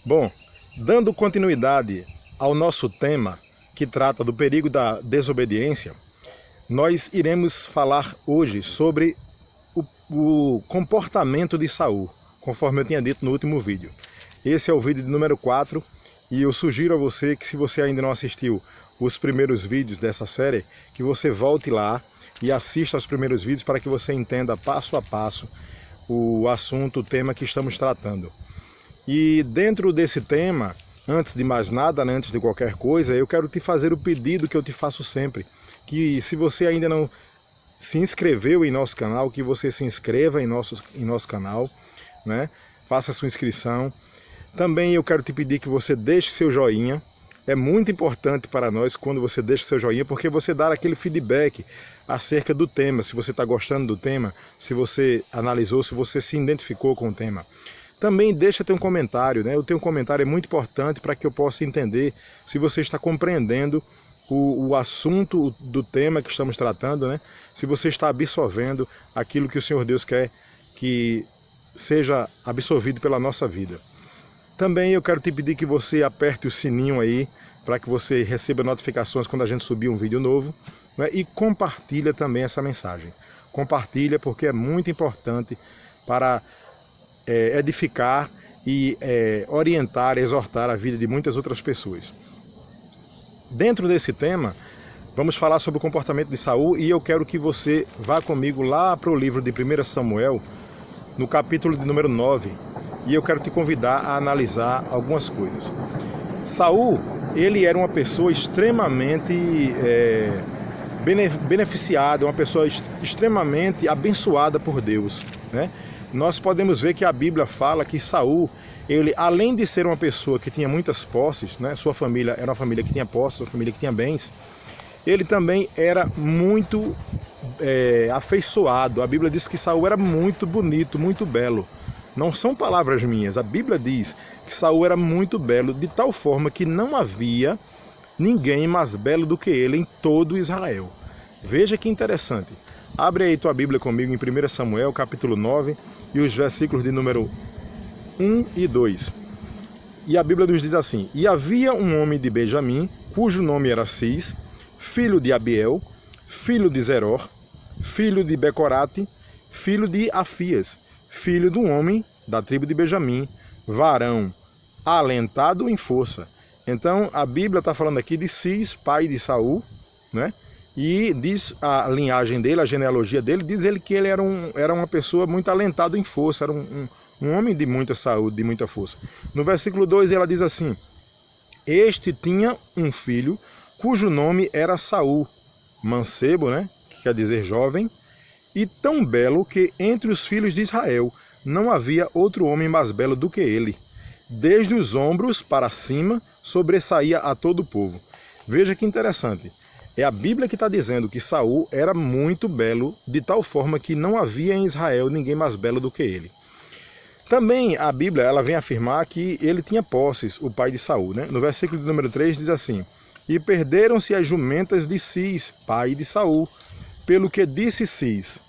Bom, dando continuidade ao nosso tema que trata do perigo da desobediência, nós iremos falar hoje sobre o comportamento de Saul, conforme eu tinha dito no último vídeo. Esse é o vídeo de número 4 e eu sugiro a você que, se você ainda não assistiu os primeiros vídeos dessa série, que você volte lá e assista aos primeiros vídeos para que você entenda passo a passo o assunto, o tema que estamos tratando. E dentro desse tema, antes de mais nada, antes de qualquer coisa, eu quero te fazer o pedido que eu te faço sempre, que se você ainda não se inscreveu em nosso canal, que você se inscreva em nosso canal, né? Faça a sua inscrição. Também eu quero te pedir que você deixe seu joinha. É muito importante para nós quando você deixa seu joinha, porque você dá aquele feedback acerca do tema, se você está gostando do tema, se você analisou, se você se identificou com o tema. Também deixa teu comentário, né? O teu comentário é muito importante para que eu possa entender se você está compreendendo o assunto do tema que estamos tratando, né? Se você está absorvendo aquilo que o Senhor Deus quer que seja absorvido pela nossa vida. Também eu quero te pedir que você aperte o sininho aí, para que você receba notificações quando a gente subir um vídeo novo, né? E compartilha também essa mensagem. Compartilha, porque é muito importante para edificar e orientar, exortar a vida de muitas outras pessoas. Dentro desse tema, vamos falar sobre o comportamento de Saul, e eu quero que você vá comigo lá para o livro de 1 Samuel, no capítulo de número 9, e eu quero te convidar a analisar algumas coisas. Saul, ele era uma pessoa extremamente beneficiada, uma pessoa extremamente abençoada por Deus, né? Nós podemos ver que a Bíblia fala que Saul, ele, além de ser uma pessoa que tinha muitas posses, né? Sua família era uma família que tinha posses, uma família que tinha bens, ele também era muito afeiçoado. A Bíblia diz que Saul era muito bonito, muito belo. Não são palavras minhas, a Bíblia diz que Saul era muito belo, de tal forma que não havia ninguém mais belo do que ele em todo Israel. Veja que interessante. Abre aí tua Bíblia comigo em 1 Samuel, capítulo 9, e os versículos de número 1 e 2. E a Bíblia nos diz assim: E havia um homem de Benjamim, cujo nome era Cis, filho de Abiel, filho de Zeror, filho de Becorate, filho de Afias, filho de um homem da tribo de Benjamim, varão, alentado em força. Então a Bíblia está falando aqui de Cis, pai de Saul, né? E diz a linhagem dele, a genealogia dele, diz ele que ele era uma pessoa muito alentada em força, era um homem de muita saúde, de muita força. No versículo 2 ela diz assim: Este tinha um filho, cujo nome era Saul, mancebo, né? Que quer dizer jovem, e tão belo que entre os filhos de Israel não havia outro homem mais belo do que ele. Desde os ombros para cima sobressaía a todo o povo. Veja que interessante. É a Bíblia que está dizendo que Saul era muito belo, de tal forma que não havia em Israel ninguém mais belo do que ele. Também a Bíblia ela vem afirmar que ele tinha posses, o pai de Saul, né? No versículo de número 3 diz assim: E perderam-se as jumentas de Cis, pai de Saul, pelo que disse Cis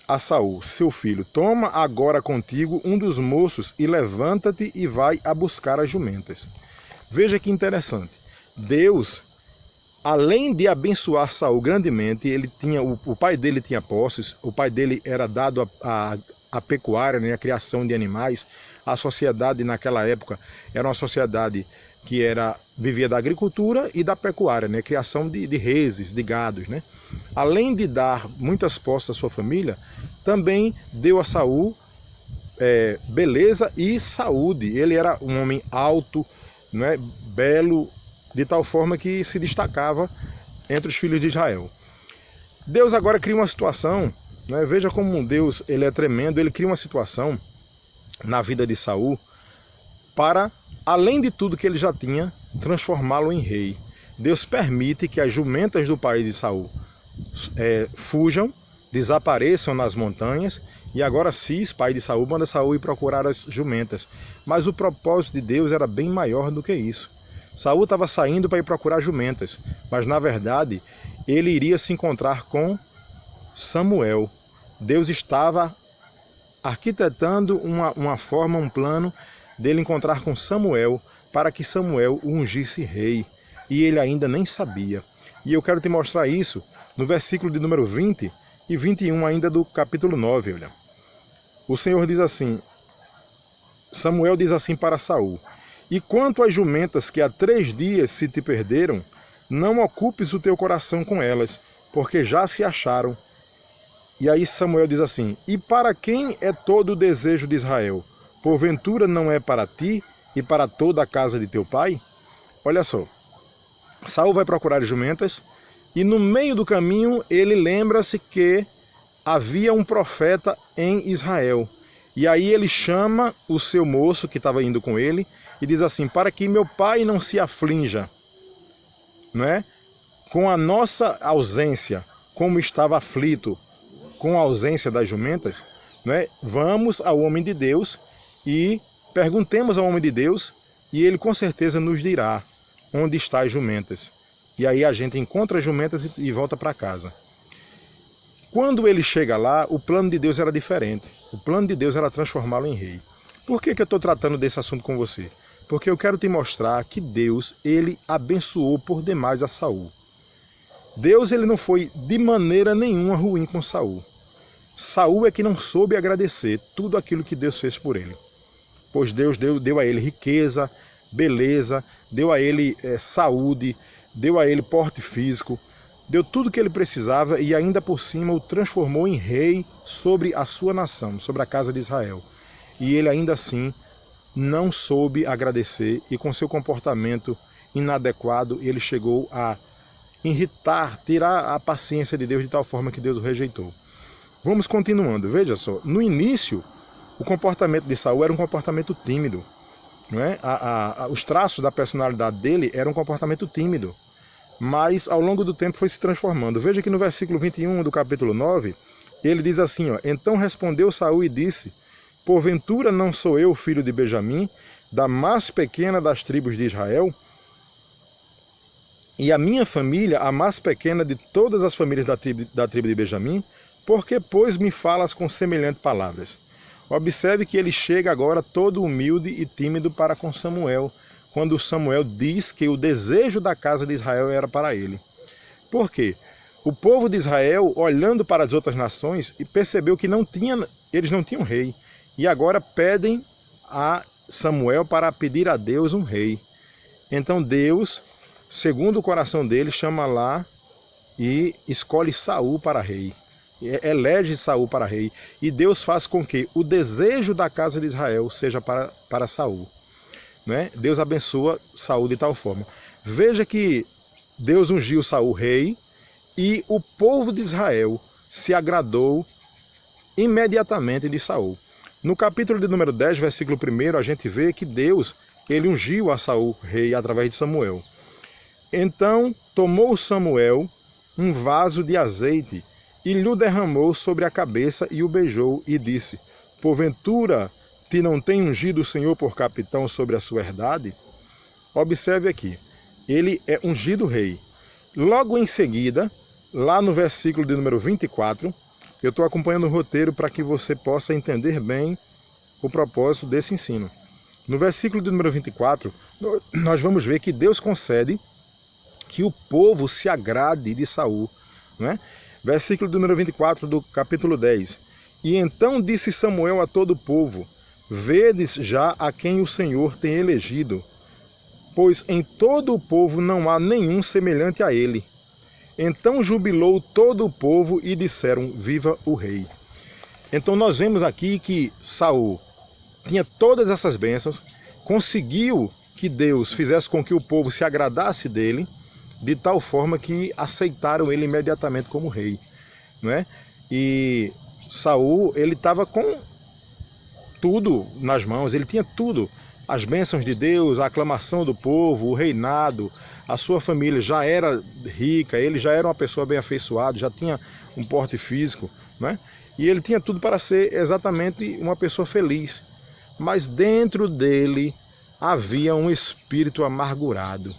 a Saul, seu filho: Toma agora contigo um dos moços e levanta-te e vai a buscar as jumentas. Veja que interessante. Deus, além de abençoar Saul grandemente, ele tinha, o pai dele tinha posses, o pai dele era dado a pecuária, né, a criação de animais. A sociedade naquela época era uma sociedade que vivia da agricultura e da pecuária, né, criação de reses, de gados, né. Além de dar muitas posses à sua família, também deu a Saul beleza e saúde. Ele era um homem alto, né, belo, de tal forma que se destacava entre os filhos de Israel. Deus agora cria uma situação, né? Veja como Deus ele é tremendo. Ele cria uma situação na vida de Saul para, além de tudo que ele já tinha, transformá-lo em rei. Deus permite que as jumentas do pai de Saul fujam, desapareçam nas montanhas, e agora Cis, pai de Saul, manda Saul ir procurar as jumentas. Mas o propósito de Deus era bem maior do que isso. Saul estava saindo para ir procurar jumentas, mas na verdade ele iria se encontrar com Samuel. Deus estava arquitetando uma forma, um plano dele encontrar com Samuel, para que Samuel o ungisse rei. E ele ainda nem sabia. E eu quero te mostrar isso no versículo de número 20 e 21 ainda do capítulo 9. Olha. O Senhor diz assim, Samuel diz assim para Saul: e quanto às jumentas que há 3 dias se te perderam, não ocupes o teu coração com elas, porque já se acharam. E aí Samuel diz assim: e para quem é todo o desejo de Israel? Porventura não é para ti e para toda a casa de teu pai? Olha só, Saul vai procurar jumentas e no meio do caminho ele lembra-se que havia um profeta em Israel. E aí ele chama o seu moço que estava indo com ele e diz assim: para que meu pai não se aflinja, não é? Com a nossa ausência, como estava aflito com a ausência das jumentas, não é? Vamos ao homem de Deus e perguntemos ao homem de Deus e ele com certeza nos dirá onde estão as jumentas. E aí a gente encontra as jumentas e volta para casa. Quando ele chega lá, o plano de Deus era diferente. O plano de Deus era transformá-lo em rei. Por que eu estou tratando desse assunto com você? Porque eu quero te mostrar que Deus, ele abençoou por demais a Saul. Deus, ele não foi de maneira nenhuma ruim com Saul. Saul é que não soube agradecer tudo aquilo que Deus fez por ele. Pois Deus deu a ele riqueza, beleza, deu a ele saúde, deu a ele porte físico, deu tudo que ele precisava e ainda por cima o transformou em rei sobre a sua nação, sobre a casa de Israel. E ele ainda assim não soube agradecer e com seu comportamento inadequado ele chegou a irritar, tirar a paciência de Deus de tal forma que Deus o rejeitou. Vamos continuando, veja só, no início o comportamento de Saul era um comportamento tímido, não é? Os traços da personalidade dele eram um comportamento tímido, mas ao longo do tempo foi se transformando. Veja que no versículo 21 do capítulo 9, ele diz assim, ó, então respondeu Saul e disse, porventura não sou eu filho de Benjamim, da mais pequena das tribos de Israel? E a minha família, a mais pequena de todas as famílias da tribo de Benjamim, por que, pois, me falas com semelhantes palavras? Observe que ele chega agora todo humilde e tímido para com Samuel, quando Samuel diz que o desejo da casa de Israel era para ele. Por quê? O povo de Israel, olhando para as outras nações, percebeu que eles não tinham rei. E agora pedem a Samuel para pedir a Deus um rei. Então Deus, segundo o coração dele, chama lá e escolhe Saul para rei. Elege Saul para rei. E Deus faz com que o desejo da casa de Israel seja para Saul. Né? Deus abençoa Saul de tal forma. Veja que Deus ungiu Saul rei e o povo de Israel se agradou imediatamente de Saul. No capítulo de número 10, versículo 1, a gente vê que Deus, ele ungiu a Saul rei através de Samuel. Então tomou Samuel um vaso de azeite e lhe derramou sobre a cabeça e o beijou e disse, porventura te não tem ungido o Senhor por capitão sobre a sua herdade? Observe aqui, ele é ungido rei. Logo em seguida, lá no versículo de número 24, eu estou acompanhando o roteiro para que você possa entender bem o propósito desse ensino. No versículo de número 24, nós vamos ver que Deus concede que o povo se agrade de Saul, né? Versículo número 24 do capítulo 10. E então disse Samuel a todo o povo, vedes já a quem o Senhor tem elegido, pois em todo o povo não há nenhum semelhante a ele. Então jubilou todo o povo e disseram, viva o rei. Então nós vemos aqui que Saul tinha todas essas bênçãos, conseguiu que Deus fizesse com que o povo se agradasse dele, de tal forma que aceitaram ele imediatamente como rei, não é? E Saul, ele estava com tudo nas mãos, ele tinha tudo, as bênçãos de Deus, a aclamação do povo, o reinado, a sua família já era rica, ele já era uma pessoa bem afeiçoada, já tinha um porte físico, né? E ele tinha tudo para ser exatamente uma pessoa feliz, mas dentro dele havia um espírito amargurado.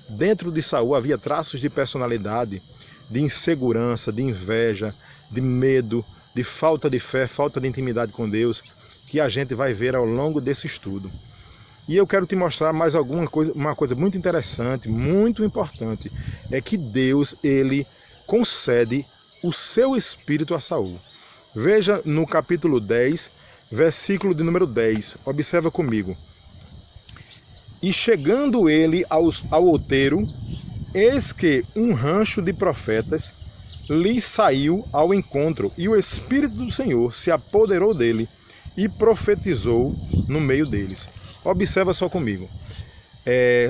Dentro de Saul havia traços de personalidade, de insegurança, de inveja, de medo, de falta de fé, falta de intimidade com Deus, que a gente vai ver ao longo desse estudo. E eu quero te mostrar mais uma coisa muito interessante, muito importante, é que Deus, ele concede o seu espírito a Saul. Veja no capítulo 10, versículo de número 10, observa comigo. E chegando ele ao outeiro, eis que um rancho de profetas lhe saiu ao encontro, e o Espírito do Senhor se apoderou dele e profetizou no meio deles. Observa só comigo.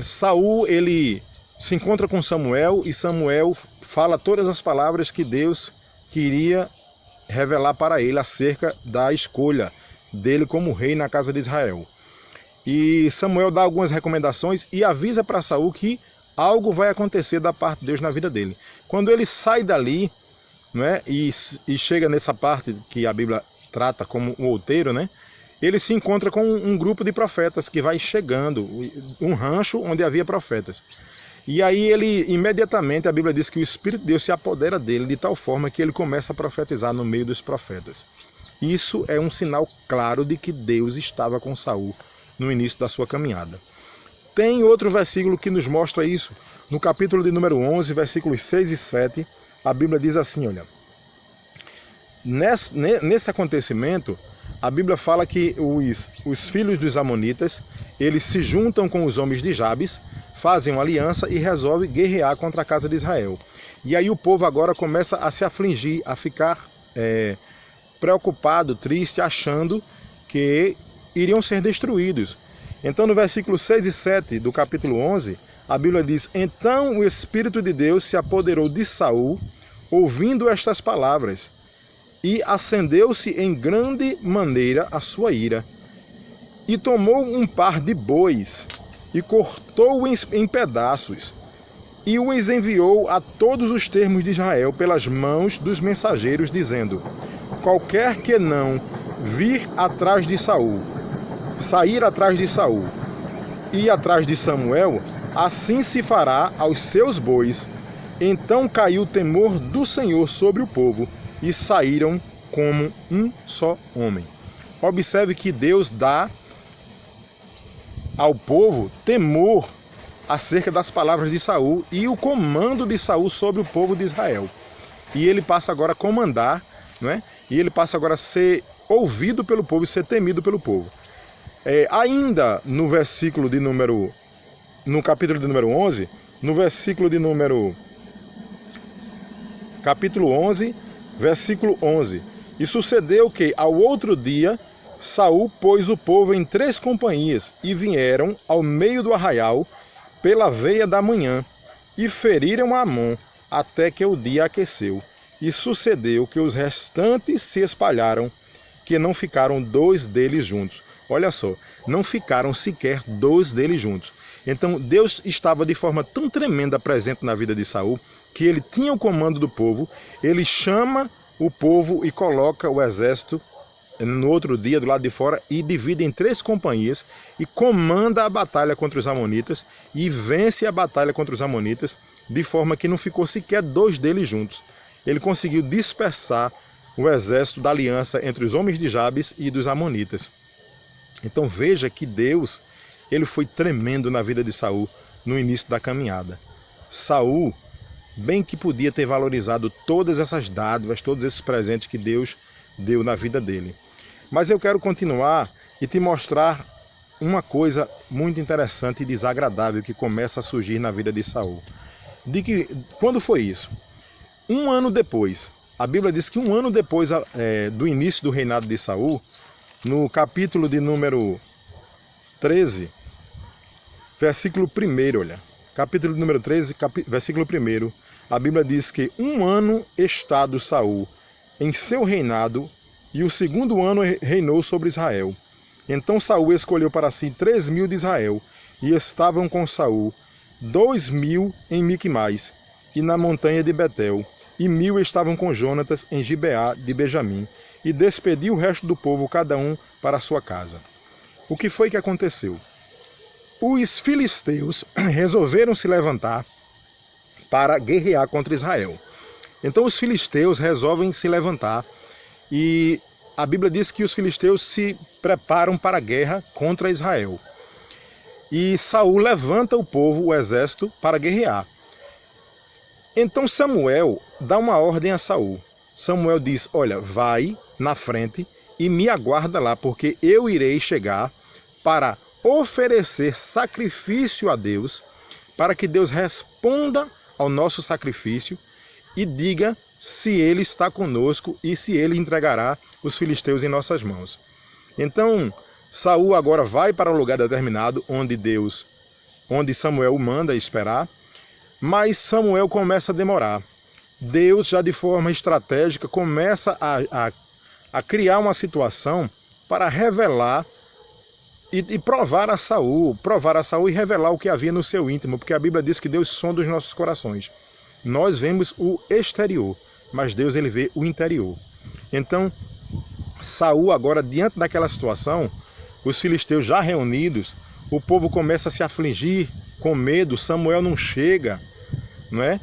Saul, ele se encontra com Samuel, e Samuel fala todas as palavras que Deus queria revelar para ele acerca da escolha dele como rei na casa de Israel. E Samuel dá algumas recomendações e avisa para Saul que algo vai acontecer da parte de Deus na vida dele. Quando ele sai dali, né, e chega nessa parte que a Bíblia trata como um outeiro, né, ele se encontra com um grupo de profetas que vai chegando, um rancho onde havia profetas. E aí ele, imediatamente, a Bíblia diz que o Espírito de Deus se apodera dele de tal forma que ele começa a profetizar no meio dos profetas. Isso é um sinal claro de que Deus estava com Saul no início da sua caminhada. Tem outro versículo que nos mostra isso. No capítulo de número 11, versículos 6 e 7, a Bíblia diz assim, olha. Nesse acontecimento, a Bíblia fala que os filhos dos amonitas, eles se juntam com os homens de Jabes, fazem uma aliança e resolvem guerrear contra a casa de Israel. E aí o povo agora começa a se afligir, a ficar preocupado, triste, achando que iriam ser destruídos. Então no versículo 6 e 7 do capítulo 11, a Bíblia diz: então o Espírito de Deus se apoderou de Saul, ouvindo estas palavras, e acendeu-se em grande maneira a sua ira, e tomou um par de bois, e cortou-os em pedaços, e os enviou a todos os termos de Israel pelas mãos dos mensageiros, dizendo: qualquer que não vir atrás de Saul, sair atrás de Saul e atrás de Samuel, assim se fará aos seus bois. Então caiu o temor do Senhor sobre o povo, e saíram como um só homem. Observe que Deus dá ao povo temor acerca das palavras de Saul e o comando de Saul sobre o povo de Israel. E ele passa agora a comandar, né? E ele passa agora a ser ouvido pelo povo e ser temido pelo povo. Ainda no versículo de número, no capítulo de número 11, no versículo de número, capítulo 11, versículo 11. E sucedeu que, ao outro dia, Saul pôs o povo em 3 companhias, e vieram ao meio do arraial, pela veia da manhã, e feriram a Amon, até que o dia aqueceu. E sucedeu que os restantes se espalharam, que não ficaram 2 deles juntos. Olha só, não ficaram sequer 2 deles juntos. Então Deus estava de forma tão tremenda presente na vida de Saul, que ele tinha o comando do povo, ele chama o povo e coloca o exército no outro dia do lado de fora e divide em 3 companhias e comanda a batalha contra os amonitas e vence a batalha contra os amonitas, de forma que não ficou sequer 2 deles juntos. Ele conseguiu dispersar o exército da aliança entre os homens de Jabes e dos amonitas. Então veja que Deus, ele foi tremendo na vida de Saul no início da caminhada. Saul, bem que podia ter valorizado todas essas dádivas, todos esses presentes que Deus deu na vida dele. Mas eu quero continuar e te mostrar uma coisa muito interessante e desagradável que começa a surgir na vida de Saul. Quando foi isso? 1 ano depois. A Bíblia diz que 1 ano depois do início do reinado de Saul, no capítulo de número 13, versículo 1, olha. Capítulo de número 13, versículo 1, a Bíblia diz que 1 ano estado Saul em seu reinado, e o 2º ano reinou sobre Israel. Então Saul escolheu para si 3.000 de Israel, e estavam com Saul 2.000 em Miquimais, e na montanha de Betel, e 1.000 estavam com Jonatas em Gibeá de Benjamim, e despediu o resto do povo, cada um para a sua casa. O que foi que aconteceu? Os filisteus resolveram se levantar para guerrear contra Israel. Então os filisteus resolvem se levantar e a Bíblia diz que os filisteus se preparam para a guerra contra Israel. E Saul levanta o povo, o exército, para guerrear. Então Samuel dá uma ordem a Saul. Samuel diz: olha, vai na frente e me aguarda lá, porque eu irei chegar para oferecer sacrifício a Deus, para que Deus responda ao nosso sacrifício e diga se ele está conosco e se ele entregará os filisteus em nossas mãos. Então Saul agora vai para um lugar determinado onde Samuel o manda esperar, mas Samuel começa a demorar. Deus, já de forma estratégica, começa a criar uma situação para revelar e provar a Saul e revelar o que havia no seu íntimo, porque a Bíblia diz que Deus sonda os nossos corações. Nós vemos o exterior, mas Deus ele vê o interior. Então, Saul agora, diante daquela situação, os filisteus já reunidos, o povo começa a se afligir com medo, Samuel não chega, não é?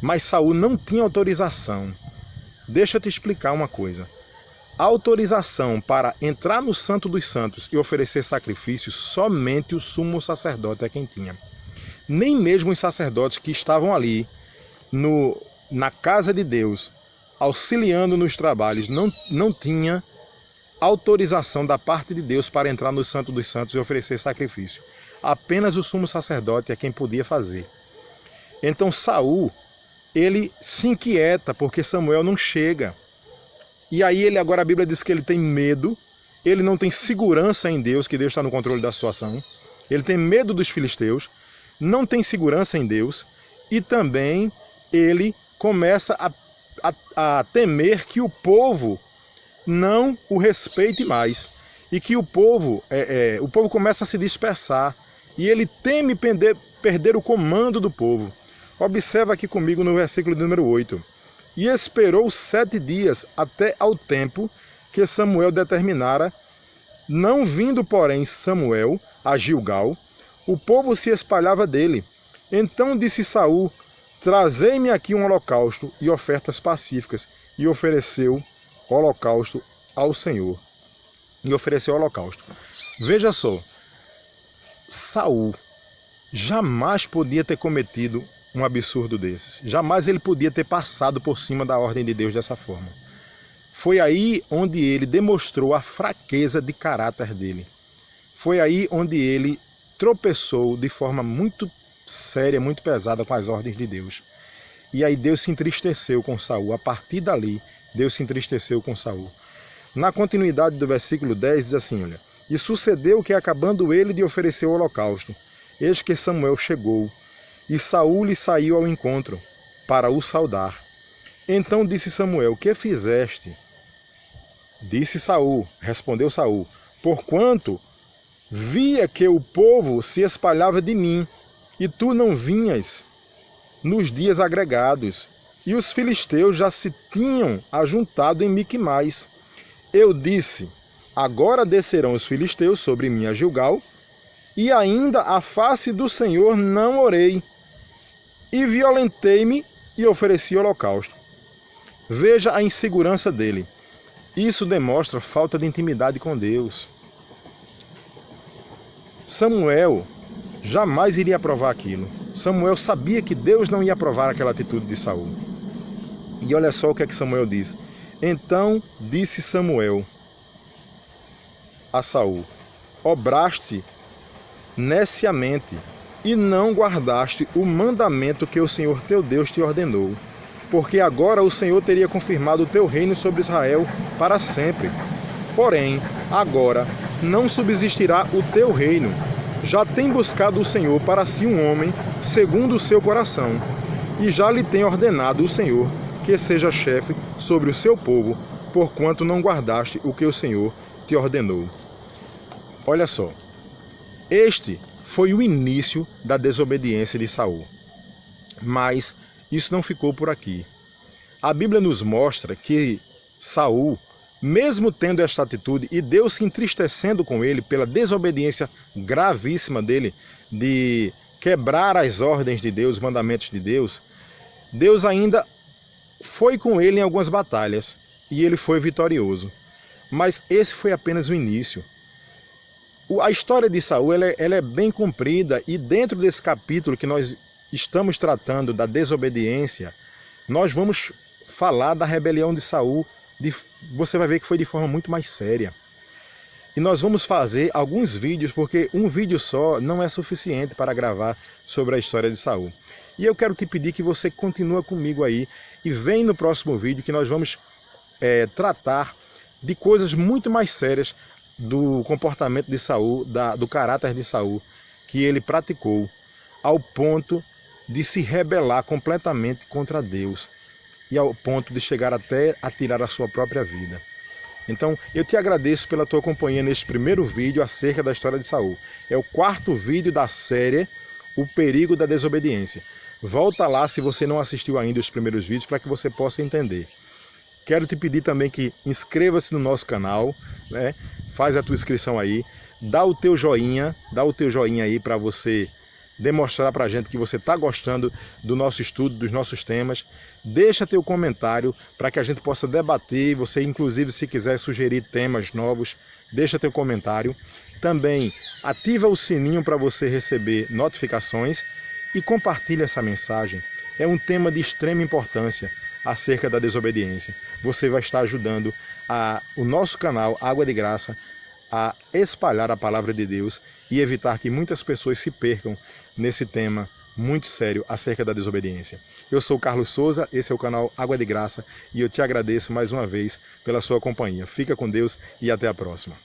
Mas Saul não tinha autorização. Deixa eu te explicar uma coisa. A autorização para entrar no Santo dos Santos e oferecer sacrifícios, somente o sumo sacerdote é quem tinha. Nem mesmo os sacerdotes que estavam ali na casa de Deus, auxiliando nos trabalhos, não tinha autorização da parte de Deus para entrar no Santo dos Santos e oferecer sacrifício. Apenas o sumo sacerdote é quem podia fazer. Então Saul, ele se inquieta porque Samuel não chega. E aí agora a Bíblia diz que ele tem medo, ele não tem segurança em Deus, que Deus está no controle da situação. Ele tem medo dos filisteus, não tem segurança em Deus e também ele começa a temer que o povo não o respeite mais e que o povo começa a se dispersar e ele teme perder o comando do povo. Observa aqui comigo no versículo número 8. E esperou 7 dias até ao tempo que Samuel determinara, não vindo, porém, Samuel a Gilgal, o povo se espalhava dele. Então disse Saul: trazei-me aqui um holocausto e ofertas pacíficas. E ofereceu holocausto ao Senhor. E ofereceu holocausto. Veja só, Saul jamais podia ter cometido um absurdo desses. Jamais ele podia ter passado por cima da ordem de Deus dessa forma. Foi aí onde ele demonstrou a fraqueza de caráter dele. Foi aí onde ele tropeçou de forma muito séria, muito pesada com as ordens de Deus. E aí Deus se entristeceu com Saul. A partir dali, Deus se entristeceu com Saul. Na continuidade do versículo 10 diz assim, olha: e sucedeu que, acabando ele de oferecer o holocausto, eis que Samuel chegou, e Saul lhe saiu ao encontro, para o saudar. Então disse Samuel: que fizeste? Disse Saul, respondeu Saul: porquanto via que o povo se espalhava de mim, e tu não vinhas nos dias agregados, e os filisteus já se tinham ajuntado em Miquimais. Eu disse: agora descerão os filisteus sobre mim a Gilgal, e ainda a face do Senhor não orei, e violentei-me e ofereci holocausto. Veja a insegurança dele. Isso demonstra falta de intimidade com Deus. Samuel jamais iria aprovar aquilo. Samuel sabia que Deus não ia aprovar aquela atitude de Saul. E olha só o que é que Samuel diz. Então disse Samuel a Saul: obraste neciamente e não guardaste o mandamento que o Senhor teu Deus te ordenou, porque agora o Senhor teria confirmado o teu reino sobre Israel para sempre. Porém, agora não subsistirá o teu reino. Já tem buscado o Senhor para si um homem segundo o seu coração, e já lhe tem ordenado o Senhor que seja chefe sobre o seu povo, porquanto não guardaste o que o Senhor te ordenou. Olha só, este foi o início da desobediência de Saul. Mas isso não ficou por aqui. A Bíblia nos mostra que Saul, mesmo tendo esta atitude e Deus se entristecendo com ele pela desobediência gravíssima dele de quebrar as ordens de Deus, os mandamentos de Deus, Deus ainda foi com ele em algumas batalhas. e ele foi vitorioso. Mas esse foi apenas o início. A história de Saul ela é bem comprida, e dentro desse capítulo que nós estamos tratando da desobediência, nós vamos falar da rebelião de Saul. Você vai ver que foi de forma muito mais séria. E nós vamos fazer alguns vídeos, porque um vídeo só não é suficiente para gravar sobre a história de Saul. E eu quero te pedir que você continue comigo aí e vem no próximo vídeo que nós vamos tratar de coisas muito mais sérias do comportamento de Saul, do caráter de Saul, que ele praticou ao ponto de se rebelar completamente contra Deus e ao ponto de chegar até a tirar a sua própria vida. Então, eu te agradeço pela tua companhia neste primeiro vídeo acerca da história de Saul. É o 4º vídeo da série O Perigo da Desobediência. Volta lá se você não assistiu ainda os primeiros vídeos para que você possa entender. Quero te pedir também que inscreva-se no nosso canal, né? Faz a tua inscrição aí, dá o teu joinha aí para você demonstrar para a gente que você está gostando do nosso estudo, dos nossos temas. Deixa teu comentário para que a gente possa debater. Você, inclusive, se quiser sugerir temas novos, deixa teu comentário. Também ativa o sininho para você receber notificações e compartilha essa mensagem. É um tema de extrema importância acerca da desobediência. Você vai estar ajudando o nosso canal Água de Graça a espalhar a palavra de Deus e evitar que muitas pessoas se percam nesse tema muito sério acerca da desobediência. Eu sou Carlos Souza, esse é o canal Água de Graça e eu te agradeço mais uma vez pela sua companhia. Fica com Deus e até a próxima.